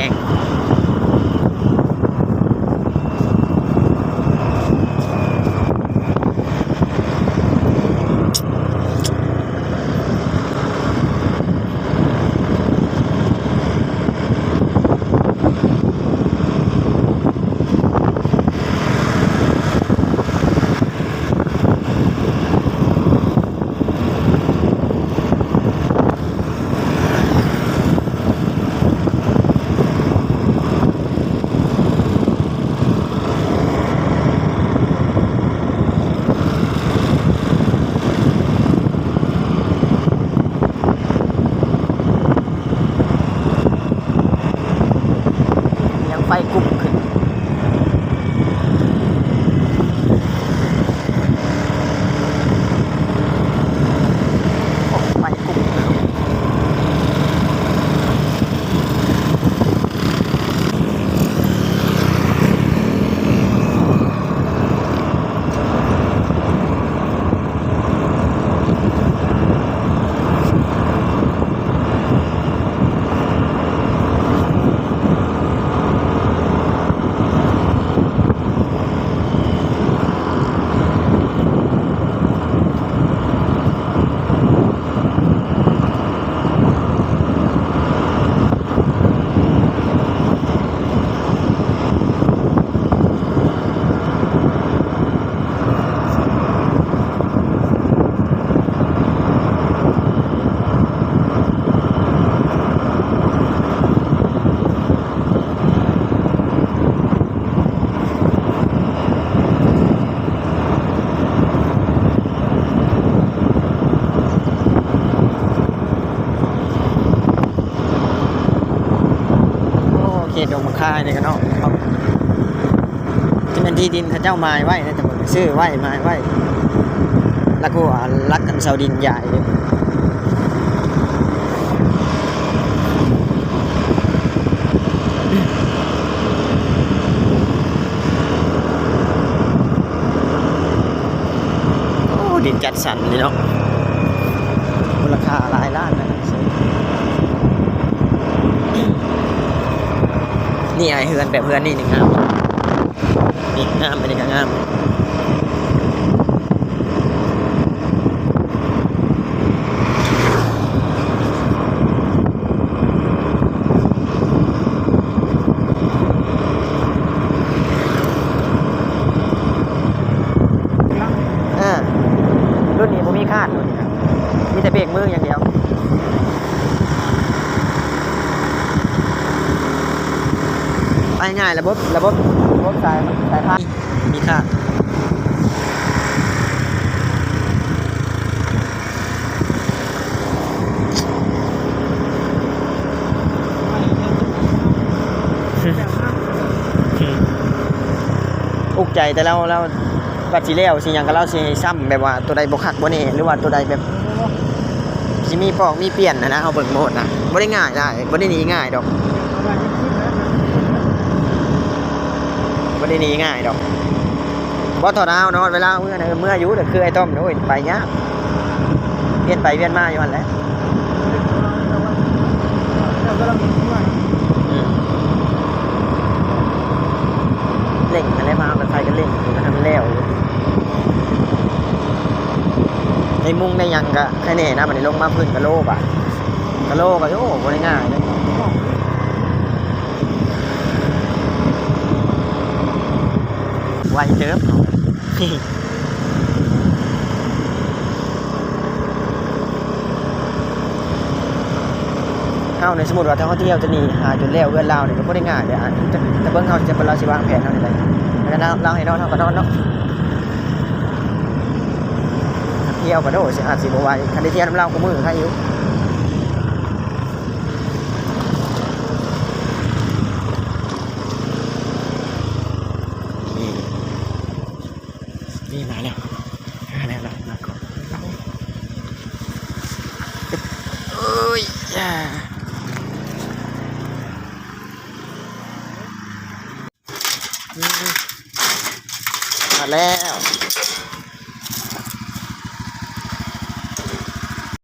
งไฟกุ๊บขึ้นไฟกุ๊บขึ้นเขตดงมะค่าเนี่ยกันเนาะครับที่นั่นที่ดินเขาเจ้าไม้ไว้นะแต่ผมซื้อไว้ไม้ไว้แล้วก็รักกันเสาดินใหญ่โอ้ดินจัดสรรเลยเนาะมูลค่าหลายล้านนะนี่ไอเฮือนแบบเฮือนนี่หนึ่งงามนี่งามอันนี้ก็งามรุ่นนี้ผมมีคาดรุ่นนี้มีแต่เบรกมืออย่างเดียวไปง่ายระบบสายพานมีค่าอุกใจแต่เราบัดสิแล้วสิยังก็เราสิซ้ำแบบว่าตัวใดบ่คักบ่แน่หรือว่าตัวใดแบบสิมีปอกมีเปลี่ยนนะเอาเบิ่งโหมดนะบ่ได้ง่ายได้บ่ได้หนีง่ายดอกบ่ได้หนีง่ายดอกบ่ถอดเอาเนาะเวลาเมื่ออยู่แต่คือไอ้ต้อมโอ้ยไปยากเวียนไปเวียนมาอยู่หั่นแหละเล่งอะไรมาเอาไปกันเล่งมันทำแล้วในมุ้งในยังก็แค่นี้นะมันลงมาพื้นกะโลบ่ะกะโลก็โอ้บ่ได้ง่ายเลยไวเติบเฮาในสมมุติว่าถ้าเขาเที่ยวจะหนีหาจนแล้วเอื้อนลาวนี่ก็บ่ได้ง่ายเด้อแต่เบิ่งเฮาจะเป็นเราสิวางแผนเฮาได้แล้วเราให้นอนเฮาก็นอนเนาะเที่ยวก็โดดสิอาจสิบ่ไหวคันได้เที่ยวน้ำลาวกูมือใครอยู่นี่มาแล้วมาก่อนเอ้ยมาแล้ว